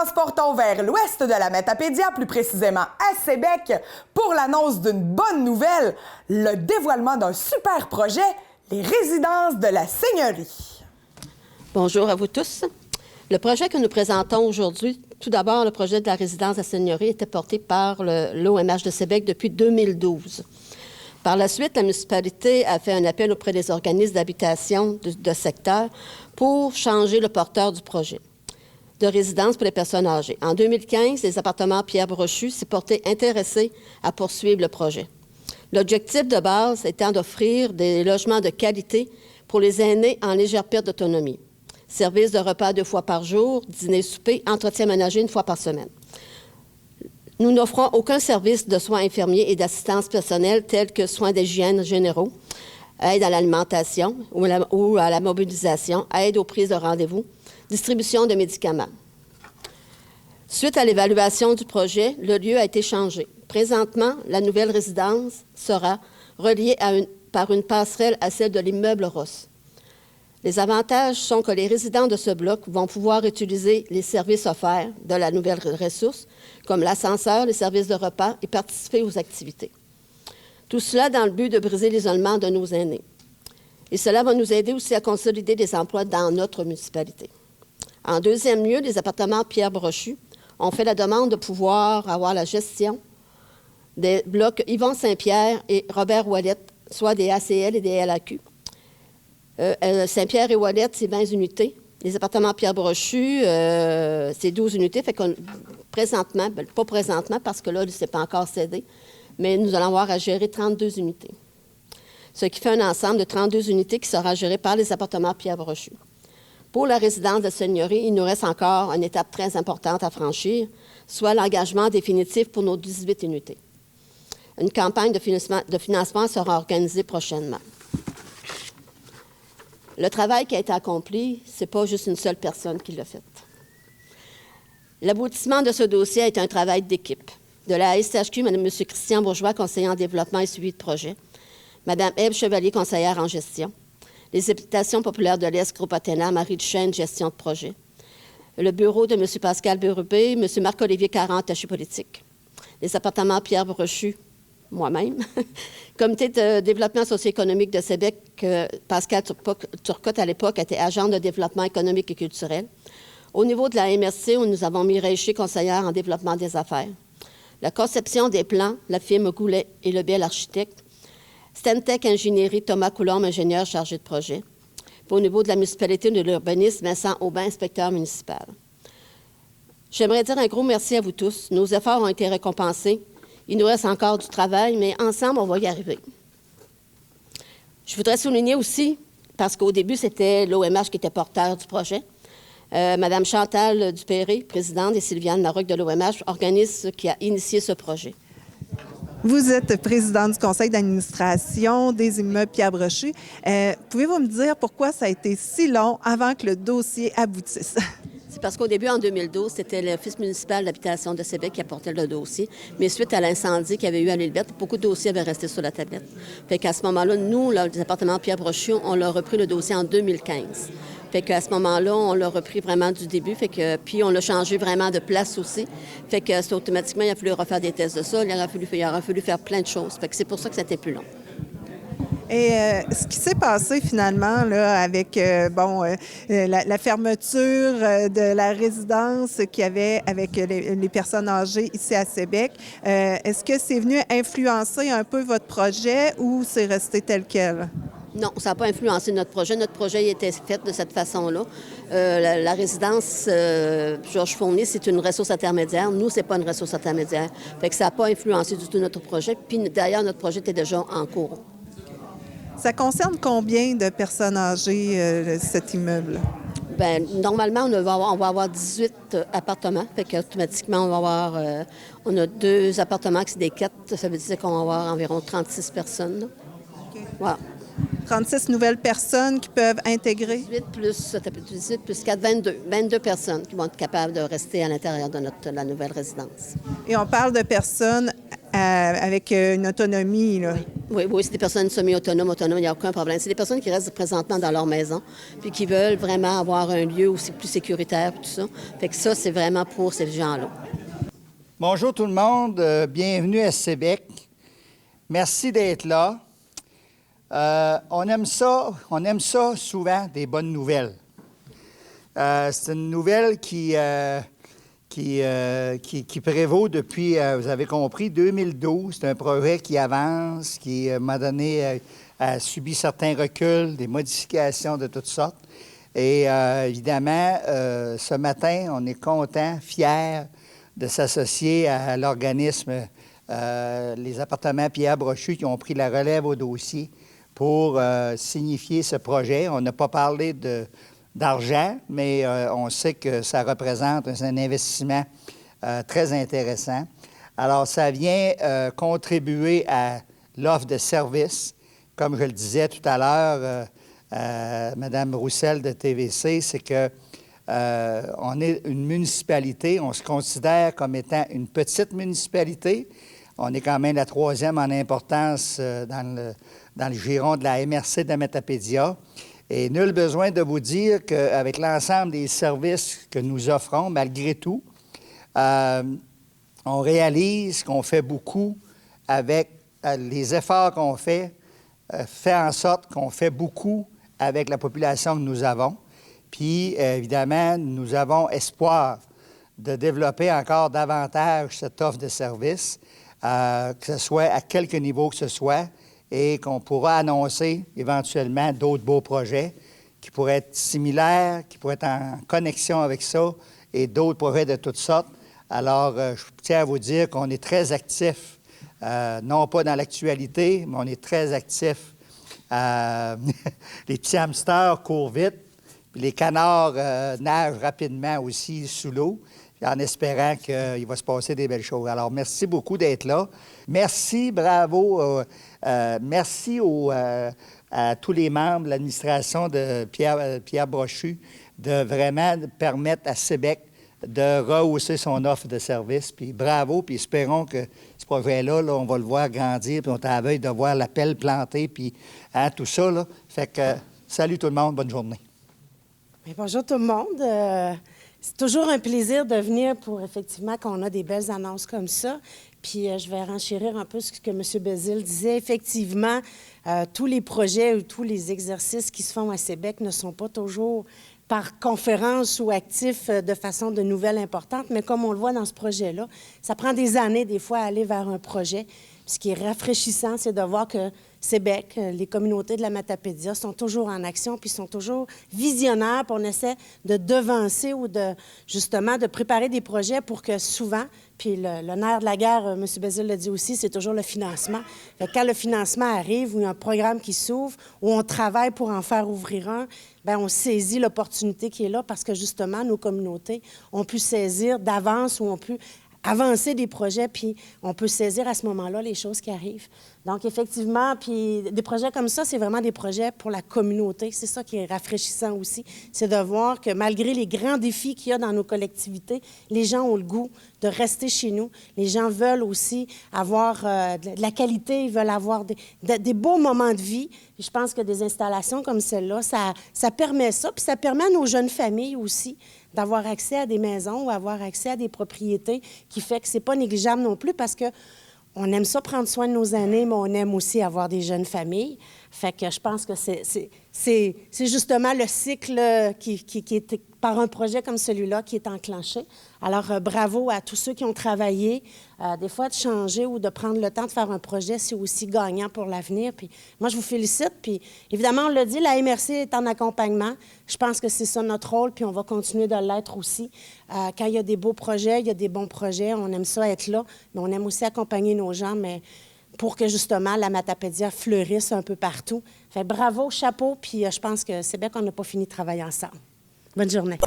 transportons vers l'ouest de la Matapédia, plus précisément à Sébec, pour l'annonce d'une bonne nouvelle, le dévoilement d'un super projet, les résidences de la Seigneurie. Bonjour à vous tous. Le projet que nous présentons aujourd'hui, tout d'abord, le projet de la résidence de la Seigneurie était porté par l'OMH de Sébec depuis 2012. Par la suite, la municipalité a fait un appel auprès des organismes d'habitation de secteur pour changer le porteur du projet de résidence pour les personnes âgées. En 2015, les appartements Pierre Brochu s'est porté intéressés à poursuivre le projet. L'objectif de base étant d'offrir des logements de qualité pour les aînés en légère perte d'autonomie. Service de repas 2 fois par jour, dîner-souper, entretien ménager 1 fois par semaine. Nous n'offrons aucun service de soins infirmiers et d'assistance personnelle tels que soins d'hygiène généraux, aide à l'alimentation ou à la mobilisation, aide aux prises de rendez-vous, distribution de médicaments. Suite à l'évaluation du projet, le lieu a été changé. Présentement, la nouvelle résidence sera reliée par une passerelle à celle de l'immeuble Ross. Les avantages sont que les résidents de ce bloc vont pouvoir utiliser les services offerts de la nouvelle ressource, comme l'ascenseur, les services de repas et participer aux activités. Tout cela dans le but de briser l'isolement de nos aînés. Et cela va nous aider aussi à consolider des emplois dans notre municipalité. En deuxième lieu, les appartements Pierre Brochu ont fait la demande de pouvoir avoir la gestion des blocs Yvon Saint-Pierre et Robert Ouellette, soit des ACL et des LAQ. Saint-Pierre et Ouellette, c'est 20 unités. Les appartements Pierre Brochu, c'est 12 unités. Fait que présentement, pas présentement parce que là, ce n'est pas encore cédé, mais nous allons avoir à gérer 32 unités. Ce qui fait un ensemble de 32 unités qui sera géré par les appartements Pierre Brochu. Pour la résidence de Seigneurie, il nous reste encore une étape très importante à franchir, soit l'engagement définitif pour nos 18 unités. Une campagne de financement sera organisée prochainement. Le travail qui a été accompli, ce n'est pas juste une seule personne qui l'a fait. L'aboutissement de ce dossier est un travail d'équipe. De la SHQ, M. Christian Bourgeois, conseiller en développement et suivi de projet, Mme Ève Chevalier, conseillère en gestion, les habitations populaires de l'Est, Groupe Athéna, Marie Duchesne, gestion de projet, le bureau de M. Pascal Bérubé, M. Marc-Olivier Caron, attaché politique, les appartements Pierre Brochu, moi-même, comité de développement socio-économique de Sébec, Pascal Turcotte, à l'époque, était agent de développement économique et culturel. Au niveau de la MRC, où nous avons Mireille Ché, conseillère en développement des affaires. La conception des plans, la firme Goulet et Le Bel architecte. Stantec Ingénierie, Thomas Coulombe, ingénieur chargé de projet. Puis au niveau de la municipalité de l'urbanisme, Vincent Aubin, inspecteur municipal. J'aimerais dire un gros merci à vous tous. Nos efforts ont été récompensés. Il nous reste encore du travail, mais ensemble, on va y arriver. Je voudrais souligner aussi, parce qu'au début, c'était l'OMH qui était porteur du projet, Mme Chantal Dupéré, présidente, et Sylviane Larocque de l'OMH, organisme qui a initié ce projet. Vous êtes présidente du conseil d'administration des immeubles Pierre Brochu. Pouvez-vous me dire pourquoi ça a été si long avant que le dossier aboutisse? C'est parce qu'au début, en 2012, c'était l'Office municipal d'habitation de Sébec qui apportait le dossier. Mais suite à l'incendie qu'il y avait eu à l'Île-Verte, beaucoup de dossiers avaient resté sur la tablette. Fait qu'à ce moment-là, nous, les appartements Pierre Brochu, on leur a repris le dossier en 2015. Fait qu'à ce moment-là, on l'a repris vraiment du début. Fait que, puis on l'a changé vraiment de place aussi. Fait que c'est automatiquement, il a fallu refaire des tests de sol, il aura fallu faire plein de choses. Fait que c'est pour ça que c'était plus long. Et ce qui s'est passé finalement là, avec la fermeture de la résidence qu'il y avait avec les personnes âgées ici à Sébec, est-ce que c'est venu influencer un peu votre projet ou c'est resté tel quel? Non, ça n'a pas influencé notre projet. Notre projet était fait de cette façon-là. La résidence Georges Fournier, c'est une ressource intermédiaire. Nous, ce n'est pas une ressource intermédiaire. Fait que ça n'a pas influencé du tout notre projet. Puis d'ailleurs, notre projet était déjà en cours. Ça concerne combien de personnes âgées, cet immeuble? Bien, normalement, on va avoir 18 appartements. Fait qu'automatiquement, on a 2 appartements qui c'est des 4. Ça veut dire qu'on va avoir environ 36 personnes. Là. Okay. Voilà. 36 nouvelles personnes qui peuvent intégrer? 18 plus 4, 22. 22 personnes qui vont être capables de rester à l'intérieur de la nouvelle résidence. Et on parle de personnes avec une autonomie, là. Oui, oui, c'est des personnes semi-autonomes, il n'y a aucun problème. C'est des personnes qui restent présentement dans leur maison, puis qui veulent vraiment avoir un lieu aussi plus sécuritaire, tout ça. Fait que ça, c'est vraiment pour ces gens-là. Bonjour tout le monde, bienvenue à Sébec. Merci d'être là. On aime ça souvent, des bonnes nouvelles. C'est une nouvelle qui prévaut depuis, vous avez compris, 2012. C'est un projet qui avance, qui, à un moment donné, a subi certains reculs, des modifications de toutes sortes. Et évidemment, ce matin, on est content, fiers de s'associer à l'organisme les appartements Pierre Brochu qui ont pris la relève au dossier pour signifier ce projet. On n'a pas parlé d'argent, mais on sait que ça représente un investissement très intéressant. Alors, ça vient contribuer à l'offre de services. Comme je le disais tout à l'heure, Mme Roussel de TVC, c'est que on est une municipalité, on se considère comme étant une petite municipalité. On est quand même la 3e en importance dans le giron de la MRC de Matapédia. Et nul besoin de vous dire qu'avec l'ensemble des services que nous offrons, malgré tout, on réalise qu'on fait beaucoup avec les efforts qu'on fait en sorte qu'on fait beaucoup avec la population que nous avons. Puis, évidemment, nous avons espoir de développer encore davantage cette offre de services, que ce soit à quelque niveau que ce soit, et qu'on pourra annoncer éventuellement d'autres beaux projets qui pourraient être similaires, qui pourraient être en connexion avec ça, et d'autres projets de toutes sortes. Alors, je tiens à vous dire qu'on est très actifs, non pas dans l'actualité, mais on est très actifs. Les petits hamsters courent vite. Puis les canards nagent rapidement aussi sous l'eau, en espérant qu'il va se passer des belles choses. Alors, merci beaucoup d'être là. Merci, bravo. Merci à tous les membres de l'administration de Pierre Brochu de vraiment permettre à Sébec de rehausser son offre de service. Puis bravo, puis espérons que ce projet-là, là, on va le voir grandir, puis on est à la veille de voir la pelle plantée, puis tout ça. Là. Fait que, salut tout le monde, bonne journée. Bien, bonjour tout le monde. C'est toujours un plaisir de venir pour, effectivement, qu'on a des belles annonces comme ça. Puis je vais renchérir un peu ce que M. Bézil disait. Effectivement, tous les projets ou tous les exercices qui se font à Sébec ne sont pas toujours par conférence ou actifs de façon de nouvelles importantes, mais comme on le voit dans ce projet-là, ça prend des années, des fois, à aller vers un projet. Puis ce qui est rafraîchissant, c'est de voir que Sébec, les communautés de la Matapédia sont toujours en action, puis sont toujours visionnaires, puis on essaie de devancer ou justement de préparer des projets pour que souvent, puis le nerf de la guerre, M. Bézil l'a dit aussi, c'est toujours le financement. Fait que quand le financement arrive, ou il y a un programme qui s'ouvre, ou on travaille pour en faire ouvrir un, bien, on saisit l'opportunité qui est là parce que justement, nos communautés ont pu saisir d'avance ou ont pu avancer des projets, puis on peut saisir à ce moment-là les choses qui arrivent. Donc, effectivement, puis des projets comme ça, c'est vraiment des projets pour la communauté. C'est ça qui est rafraîchissant aussi, c'est de voir que malgré les grands défis qu'il y a dans nos collectivités, les gens ont le goût de rester chez nous. Les gens veulent aussi avoir de la qualité, ils veulent avoir des beaux moments de vie. Et je pense que des installations comme celle-là, ça permet ça, puis ça permet à nos jeunes familles aussi d'avoir accès à des maisons ou avoir accès à des propriétés qui fait que c'est pas négligeable non plus parce que on aime ça prendre soin de nos aînés, mais on aime aussi avoir des jeunes familles. Fait que je pense que c'est justement le cycle qui est par un projet comme celui-là qui est enclenché. Alors, bravo à tous ceux qui ont travaillé. Des fois, de changer ou de prendre le temps de faire un projet, c'est aussi gagnant pour l'avenir. Puis moi, je vous félicite. Puis évidemment, on l'a dit, la MRC est en accompagnement. Je pense que c'est ça notre rôle, puis on va continuer de l'être aussi. Quand il y a des beaux projets, il y a des bons projets, on aime ça être là, mais on aime aussi accompagner nos gens, mais pour que justement la Matapédia fleurisse un peu partout. Fait bravo, chapeau, puis je pense que c'est bien qu'on n'a pas fini de travailler ensemble. Bonne journée.